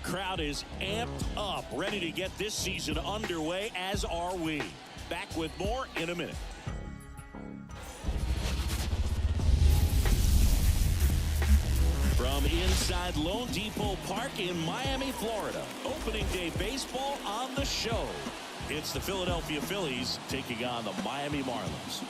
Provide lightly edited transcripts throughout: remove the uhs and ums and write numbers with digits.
The crowd is amped up, ready to get this season underway, as are we. Back with more in a minute. From inside Lone Depot Park in Miami, Florida, opening day baseball on the show. It's the Philadelphia Phillies taking on the Miami Marlins.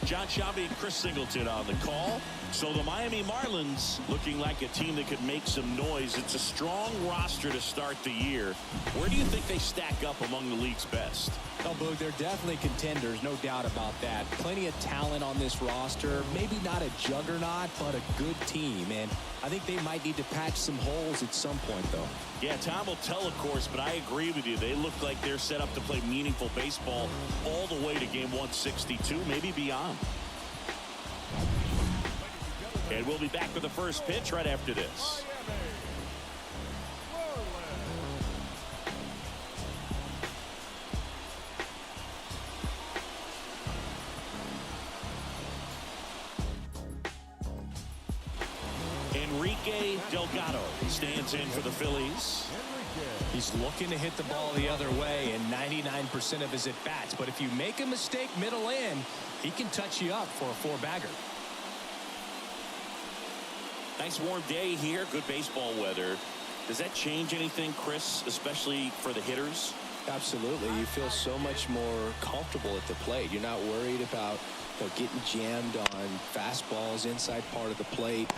John Shabby and Chris Singleton on the call. So the Miami Marlins looking like a team that could make some noise. It's a strong roster to start the year. Where do you think they stack up among the league's best? Oh, Boog, they're definitely contenders, no doubt about that. Plenty of talent on this roster. Maybe not a juggernaut, but a good team. And I think they might need to patch some holes at some point, though. Yeah, time will tell, of course, but I agree with you. They look like they're set up to play meaningful baseball all the way to game 162, maybe beyond. And we'll be back with the first pitch right after this. Enrique Delgado stands in for the Phillies. He's looking to hit the ball the other way in 99% of his at-bats. But if you make a mistake middle in, he can touch you up for a four-bagger. Nice warm day here. Good baseball weather. Does that change anything, Chris, especially for the hitters? Absolutely. You feel so much more comfortable at the plate. You're not worried about getting jammed on fastballs inside part of the plate.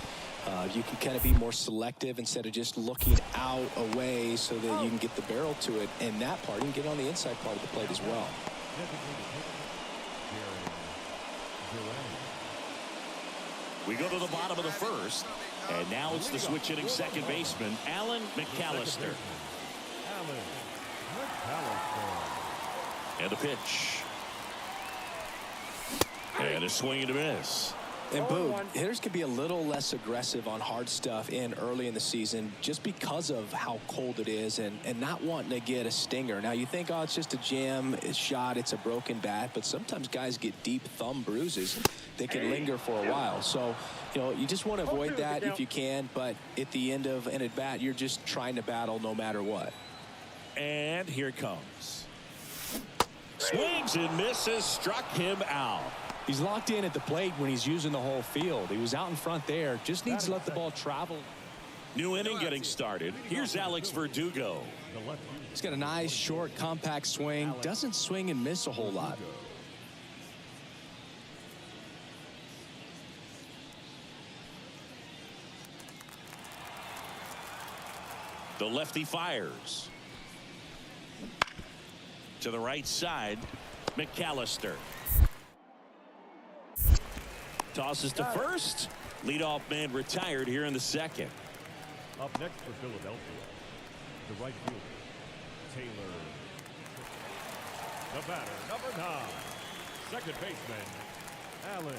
You can kind of be more selective instead of just looking out away so that you can get the barrel to it. And that part, you can get on the inside part of the plate as well. We go to the bottom of the first. And now it's the switch hitting second baseman, Alan McAllister. And the pitch. And a swing and a miss. And boom, hitters can be a little less aggressive on hard stuff in early in the season just because of how cold it is and not wanting to get a stinger. Now you think, oh, it's just a jam, it's shot, it's a broken bat, but sometimes guys get deep thumb bruises. They can linger for a while. So, you just want to avoid that if you can, but at the end of an at-bat, you're just trying to battle no matter what. And here it comes. Swings and misses, struck him out. He's locked in at the plate when he's using the whole field. He was out in front there. Just needs to let the ball travel. New inning getting started. Here's Alex Verdugo. He's got a nice, short, compact swing. Doesn't swing and miss a whole lot. The lefty fires. To the right side, McAllister. Tosses to first. Leadoff man retired here in the second. Up next for Philadelphia, the right fielder, Taylor. The batter, number 9, second baseman, Alan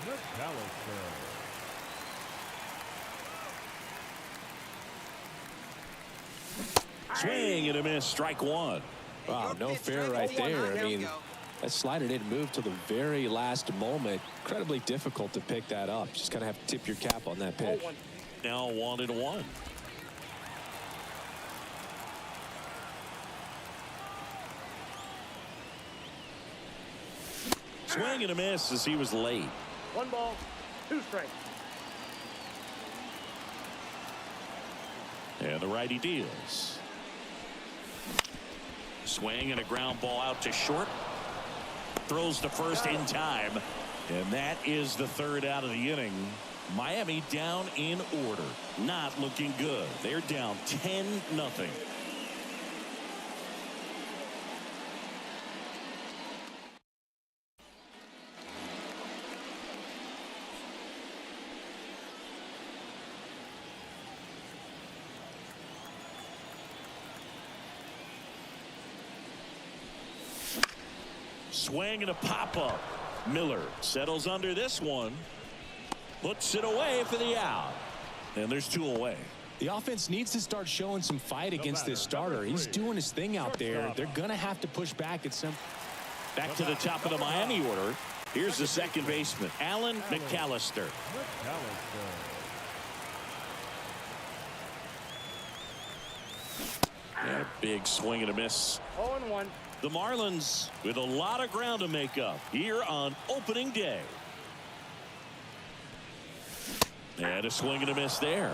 McAllister. Swing and a miss, strike one. Wow, no fair right there. I mean, that slider didn't move till the very last moment. Incredibly difficult to pick that up. Just gotta have to tip your cap on that pitch. Now 1-1. Swing and a miss as he was late. 1 ball, 2 strikes. And the righty deals. Swing and a ground ball out to short. Throws to first in time. And that is the third out of the inning. Miami down in order. Not looking good. They're down 10-0. Swing and a pop-up. Miller settles under this one. Puts it away for the out. And there's 2 away. The offense needs to start showing some fight against this starter. He's doing his thing out there. They're going to have to push back at some. Back to the top of the Miami order. Here's the second baseman, Alan McAllister. And a big swing and a miss. 0-1. The Marlins with a lot of ground to make up here on opening day. And a swing and a miss there.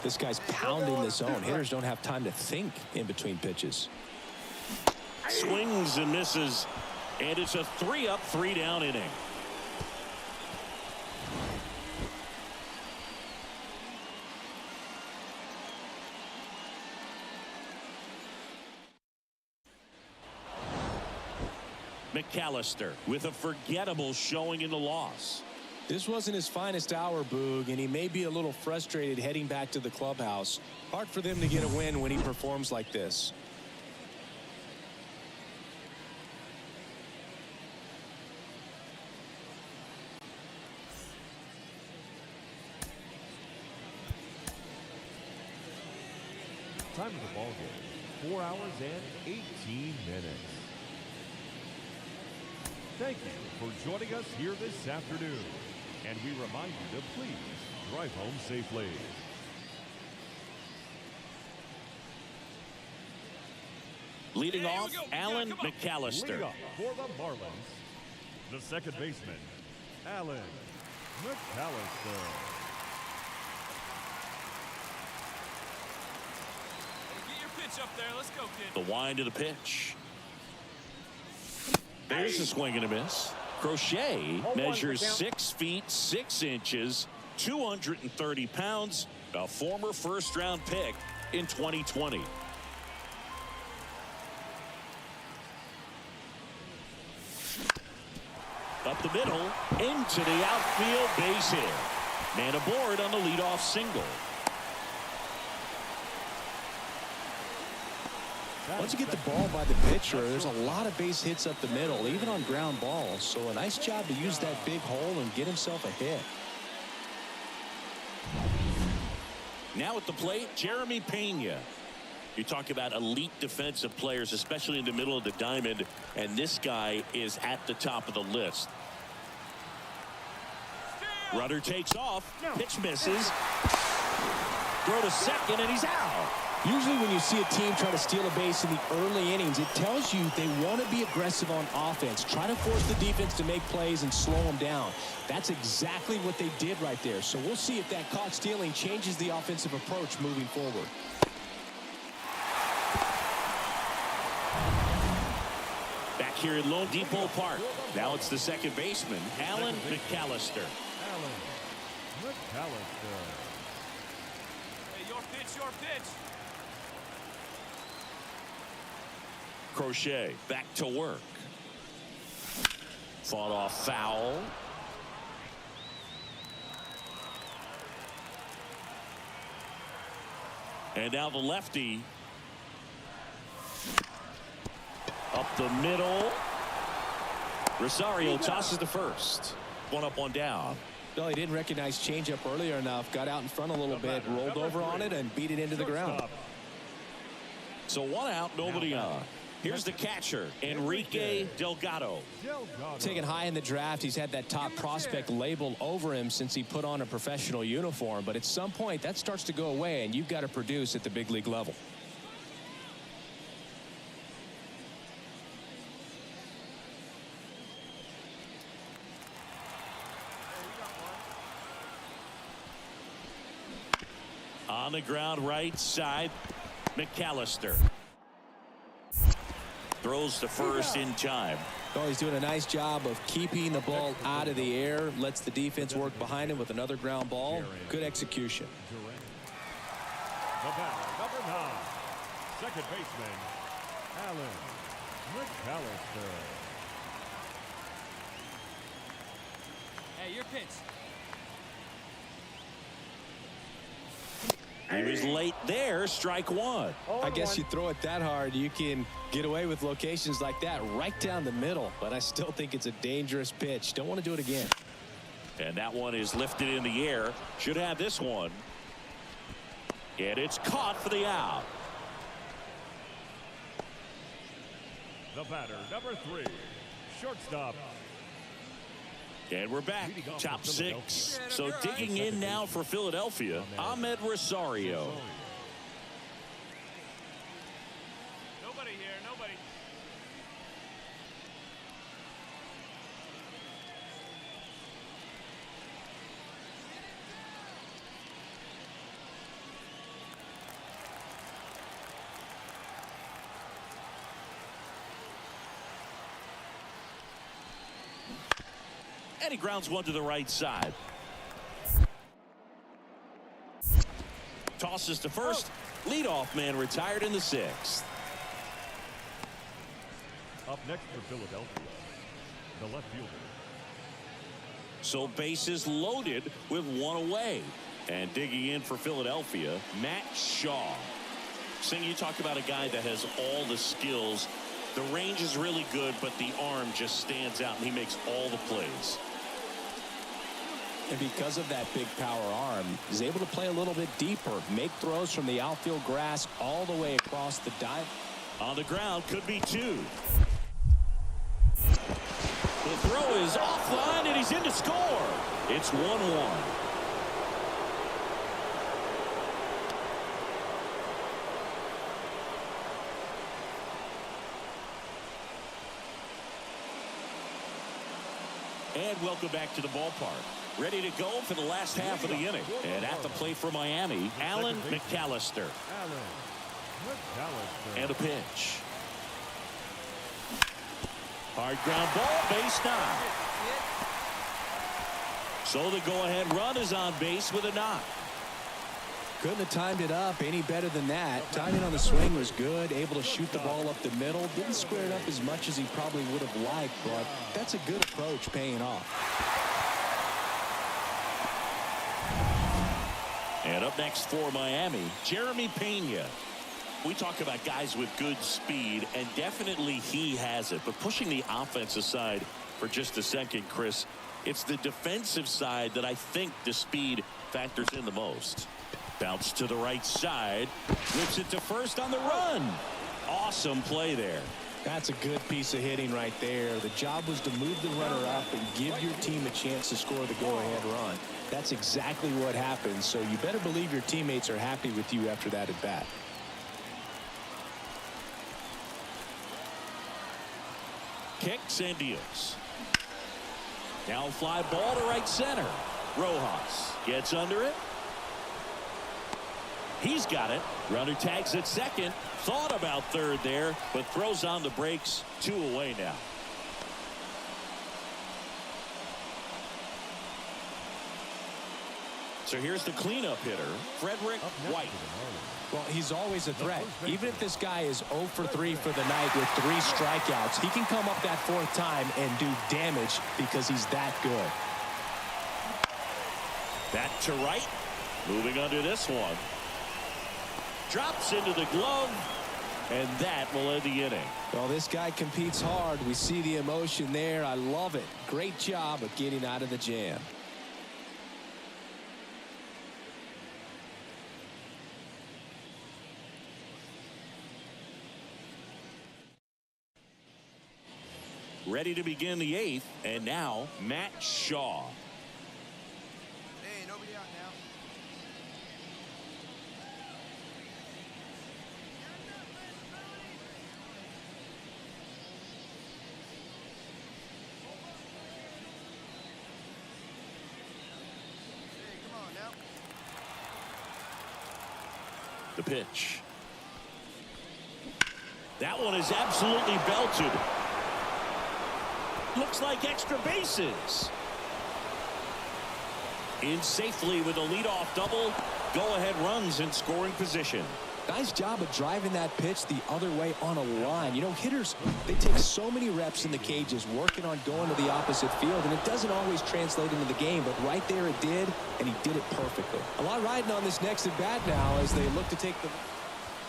This guy's pounding the zone. Hitters don't have time to think in between pitches. Swings and misses. And it's a 3-up, 3-down inning. McAllister with a forgettable showing in the loss. This wasn't his finest hour, Boog, and he may be a little frustrated heading back to the clubhouse. Hard for them to get a win when he performs like this. Time of the ball game, 4 hours and 18 minutes. Thank you for joining us here this afternoon. And we remind you to please drive home safely. Leading off, Alan McAllister. Leading up for the Marlins, the second baseman, Alan McAllister. Get your pitch up there. Let's go, kid. The wind of the pitch. There's a swing and a miss. Crochet measures 6 feet 6 inches, 230 pounds, a former first-round pick in 2020. Up the middle, into the outfield, base hit. Man aboard on the leadoff single. Once you get the ball by the pitcher, there's a lot of base hits up the middle, even on ground balls. So a nice job to use that big hole and get himself a hit. Now at the plate, Jeremy Pena. You talk about elite defensive players, especially in the middle of the diamond, and this guy is at the top of the list. Runner takes off, pitch misses. Throw to second, and he's out. Usually when you see a team try to steal a base in the early innings, it tells you they want to be aggressive on offense. Try to force the defense to make plays and slow them down. That's exactly what they did right there. So we'll see if that caught stealing changes the offensive approach moving forward. Back here at Lone Depot Park. Now it's the second baseman, Alan McAllister. Alan McAllister. Hey, your pitch, your pitch. Crochet back to work. Fought off foul. And now the lefty. Up the middle. Rosario tosses to first. 1 up, 1 down. Well, he didn't recognize changeup earlier enough. Got out in front a little bit, rolled over on it, and beat it into the ground. So 1 out, nobody on. Here's the catcher, Enrique Delgado. Taken high in the draft, he's had that top prospect label over him since he put on a professional uniform. But at some point, that starts to go away, and you've got to produce at the big league level. On the ground, right side, McAllister. Throws to first in time. Well, he's doing a nice job of keeping the ball out of the air. Lets the defense work behind him with another ground ball. Good execution. The batter, number 9, second baseman, Alan McAllister. Hey, your pitch. He was late there, strike 1. I guess you throw it that hard, you can get away with locations like that right down the middle. But I still think it's a dangerous pitch. Don't want to do it again. And that one is lifted in the air. Should have this one. And it's caught for the out. The batter, number 3, shortstop, And we're back. Top six. So digging in now for Philadelphia, Ahmed Rosario. Nobody here, nobody. And he grounds one to the right side. Tosses to first. Leadoff man retired in the sixth. Up next for Philadelphia, the left fielder. So bases loaded with one away. And digging in for Philadelphia, Matt Shaw. Sing, you talk about a guy that has all the skills. The range is really good, but the arm just stands out, and he makes all the plays. And because of that big power arm, he's able to play a little bit deeper, make throws from the outfield grass all the way across the dive. On the ground, could be two. The throw is offline, and he's in to score. It's 1-1. And welcome back to the ballpark. Ready to go for the last half of the inning. And at the plate for Miami, Alan McAllister. And a pitch. Hard ground ball, base knock. So the go-ahead run is on base with a knock. Couldn't have timed it up any better than that. Timing on the swing was good, able to shoot the ball up the middle. Didn't square it up as much as he probably would have liked, but that's a good approach paying off. And up next for Miami, Jeremy Pena. We talk about guys with good speed, and definitely he has it. But pushing the offense aside for just a second, Chris, it's the defensive side that I think the speed factors in the most. Bounce to the right side. Whips it to first on the run. Awesome play there. That's a good piece of hitting right there. The job was to move the runner up and give your team a chance to score the go-ahead run. That's exactly what happened, so you better believe your teammates are happy with you after that at bat. Kicks and deals. Now fly ball to right center. Rojas gets under it. He's got it. Runner tags at second. Thought about third there, but throws on the brakes. 2 away now. So here's the cleanup hitter, Frederick White. Well, he's always a threat. Even if this guy is 0 for 3 for the night with 3 strikeouts, he can come up that 4th time and do damage because he's that good. Back to right. Moving under this one. Drops into the glove, and that will end the inning. Well, this guy competes hard. We see the emotion there. I love it. Great job of getting out of the jam. Ready to begin the 8th, and now Matt Shaw. Hey, nobody out now. Hey, come on now. The pitch. That one is absolutely belted. Looks like extra bases. In safely with a leadoff double. Go-ahead runs in scoring position. Nice job of driving that pitch the other way on a line. You know, hitters, they take so many reps in the cages working on going to the opposite field, and it doesn't always translate into the game, but right there it did, and he did it perfectly. A lot riding on this next at bat now as they look to take the...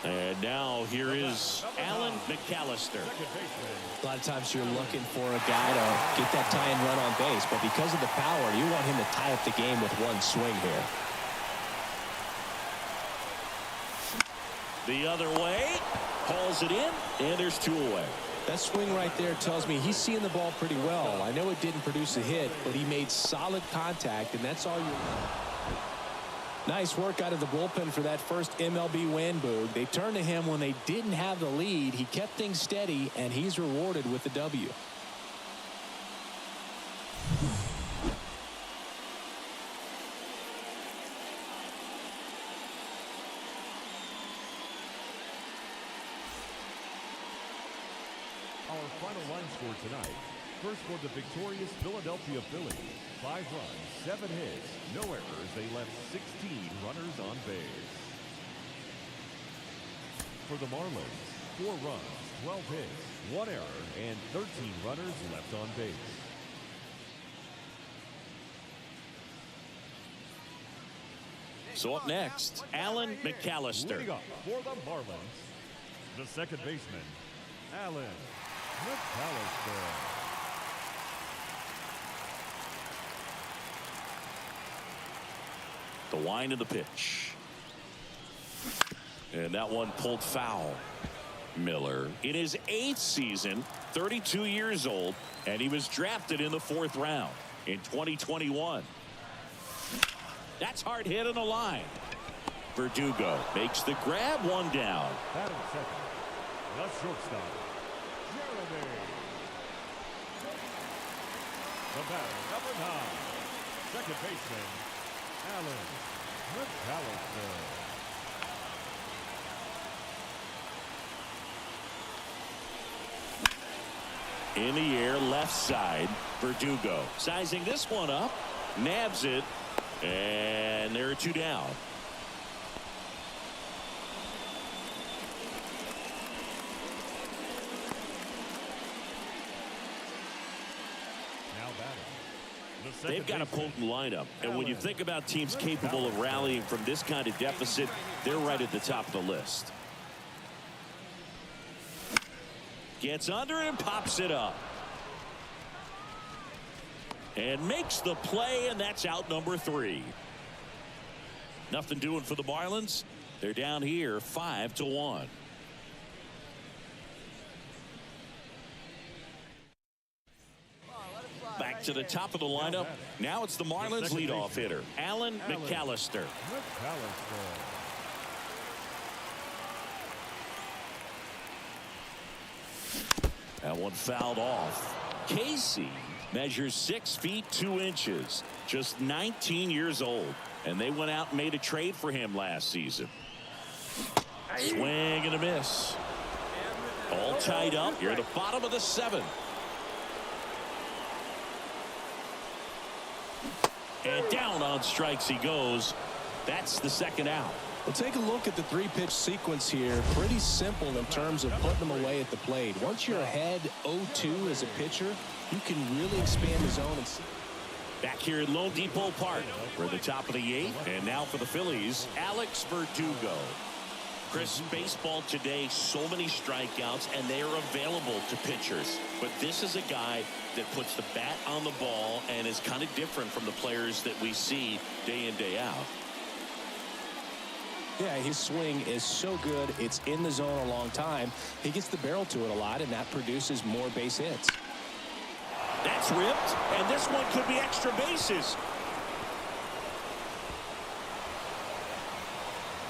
And now here is Alan McAllister. A lot of times you're looking for a guy to get that tying run on base, but because of the power, you want him to tie up the game with one swing here. The other way, hauls it in, and there's 2 away. That swing right there tells me he's seeing the ball pretty well. I know it didn't produce a hit, but he made solid contact, and that's all you want. Nice work out of the bullpen for that first MLB win, Boog. They turned to him when they didn't have the lead. He kept things steady, and he's rewarded with the W. Our final line score tonight. First for the victorious Philadelphia Phillies. 5 runs, 7 hits, no errors. They left 16 runners on base. For the Marlins, 4 runs, 12 hits, 1 error, and 13 runners left on base. So up next, Alan McAllister. Leading up for the Marlins, the second baseman, Alan McAllister. The wind of the pitch. And that one pulled foul. Miller in his 8th season, 32 years old, and he was drafted in the 4th round in 2021. That's hard hit on the line. Verdugo makes the grab, 1 down. Batting second, the shortstop, Jeremy. The batter, number 9, second baseman, Alan McAllister. In the air, left side, Verdugo sizing this one up, nabs it, and there are 2 down. Now batting. They've got a potent lineup, and when you think about teams capable of rallying from this kind of deficit, they're right at the top of the list. Gets under it and pops it up. And makes the play, and that's out number 3. Nothing doing for the Marlins. They're down here 5-1. Back to the top of the lineup. Now it's the Marlins leadoff hitter, Alan McAllister. That one fouled off. Casey measures 6 feet 2 inches, just 19 years old, and they went out and made a trade for him last season. Swing and a miss. All tied up here at the bottom of the 7th. And down on strikes he goes. That's the 2nd out. Well, take a look at the 3-pitch sequence here. Pretty simple in terms of putting them away at the plate. Once you're ahead 0-2 as a pitcher, you can really expand the zone. Back here at Lone Depot Park, we're at the top of the 8th, and now for the Phillies, Alex Verdugo. Chris, baseball today, so many strikeouts, and they are available to pitchers. But this is a guy that puts the bat on the ball and is kind of different from the players that we see day in, day out. Yeah, his swing is so good. It's in the zone a long time. He gets the barrel to it a lot, and that produces more base hits. That's ripped, and this one could be extra bases.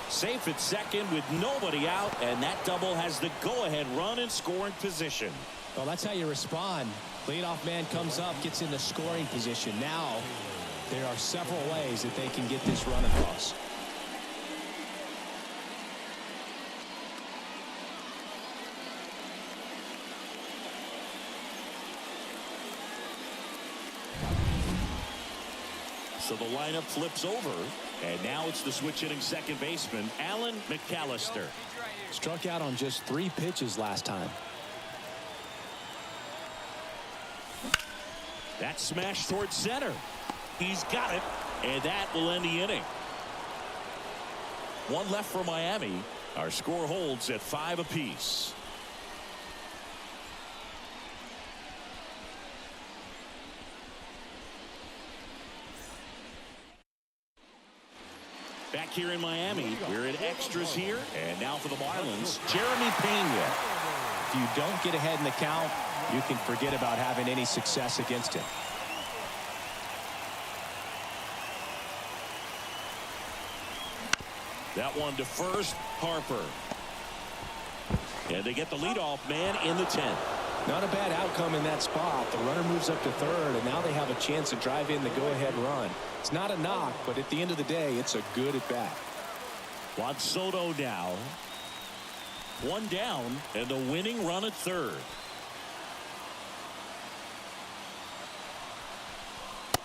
Safe at second with nobody out, and that double has the go-ahead run in scoring position. Well, that's how you respond. Leadoff man comes up, gets in the scoring position. Now, there are several ways that they can get this run across. So the lineup flips over, and now it's the switch-hitting second baseman, Alan McAllister. Struck out on just 3 pitches last time. That smash towards center. He's got it, and that will end the inning. 1 left for Miami. Our score holds at 5 apiece. Back here in Miami, we're at extras here, and now for the Marlins, Jeremy Pena. if you don't get ahead in the count, you can forget about having any success against him. That one to first, Harper. And they get the leadoff man in the 10th. Not a bad outcome in that spot. The runner moves up to third, and now they have a chance to drive in the go-ahead run. It's not a knock, but at the end of the day, it's a good at-bat. Juan Soto now. One down, and the winning run at third.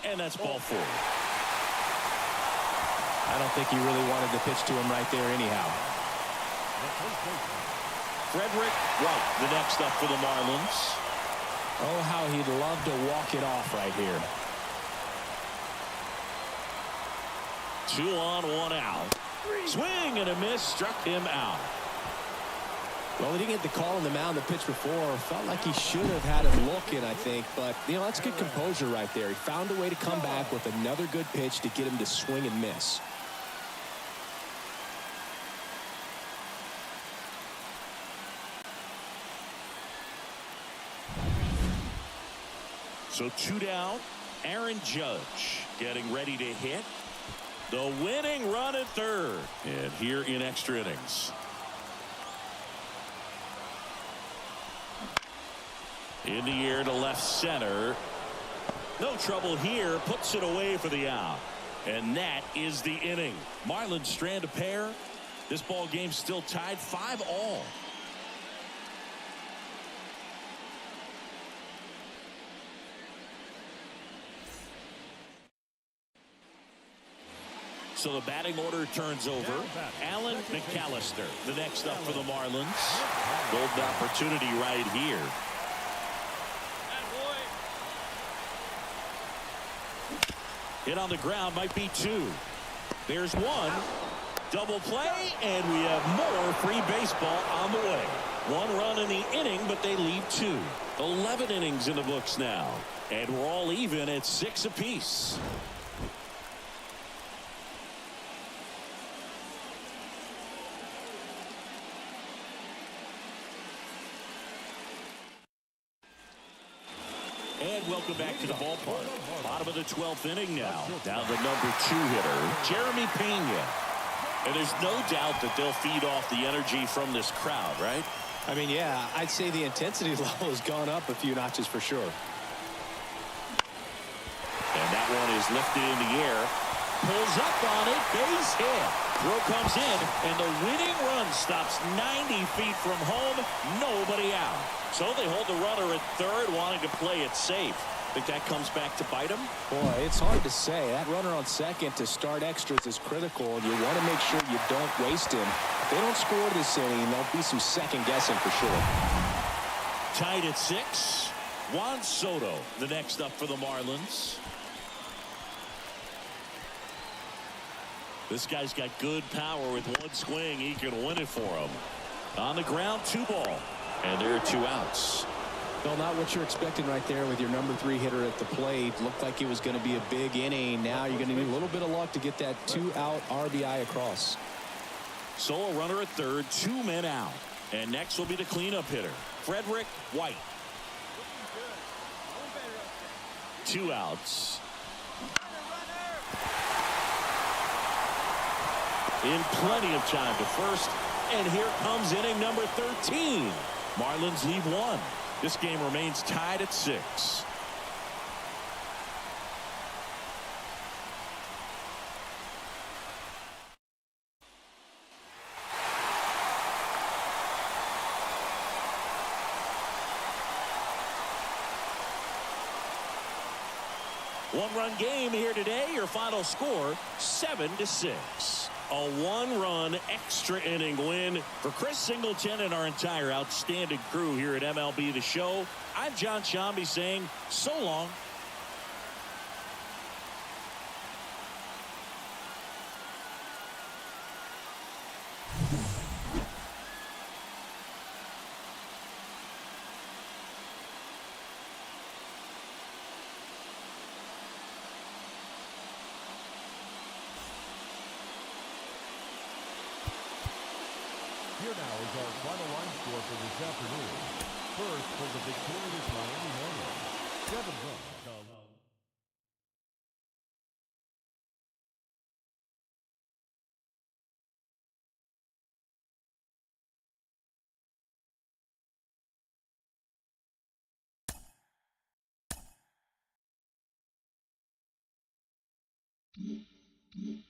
And that's ball 4. I don't think he really wanted to pitch to him right there anyhow. Frederick White, the next up for the Marlins. Oh, how he'd love to walk it off right here. 2 on, 1 out. Swing and a miss, struck him out. Well, he didn't get the call on the mound the pitch before. Felt like he should have had it looking, I think. But, you know, that's good composure right there. He found a way to come back with another good pitch to get him to swing and miss. So 2 down. Aaron Judge getting ready to hit. The winning run at third. And here in extra innings. In the air to left center. No trouble here. Puts it away for the out. And that is the inning. Marlins strand a pair. This ball game still tied 5-all. So the batting order turns over. Alan McAllister, the next up for the Marlins. Golden opportunity right here. Hit on the ground, might be 2. There's 1. Double play, and we have more free baseball on the way. 1 run in the inning, but they leave 2. 11 innings in the books now. And we're all even at 6 apiece. And welcome back to the ballpark. Bottom of the 12th inning now. Down the number 2 hitter, Jeremy Pena. And there's no doubt that they'll feed off the energy from this crowd, right? I mean, yeah, I'd say the intensity level has gone up a few notches for sure. And that one is lifted in the air. Pulls up on it, base hit. Throw comes in, and the winning run stops 90 feet from home. Nobody out. So they hold the runner at third, wanting to play it safe. Think that comes back to bite him? Boy, it's hard to say. That runner on second to start extras is critical, and you want to make sure you don't waste him. If they don't score this inning, there'll be some second guessing for sure. Tied at 6. Juan Soto, the next up for the Marlins. This guy's got good power. With one swing, he can win it for him. On the ground, 2 ball. And there are 2 outs. Well, not what you're expecting right there with your number 3 hitter at the plate. Looked like it was going to be a big inning. Now you're going to need a little bit of luck to get that 2-out RBI across. So a runner at third, 2 men out. And next will be the cleanup hitter, Frederick White. 2 outs. In plenty of time to first. And here comes inning number 13. Marlins leave 1. This game remains tied at 6. One-run game here today. Your final score, 7-6. A 1-run extra inning win for Chris Singleton and our entire outstanding crew here at MLB The Show. I'm John Shambi saying so long. Here now is our final line score for this afternoon. First, for the victorious Miami Marlins, 7 runs to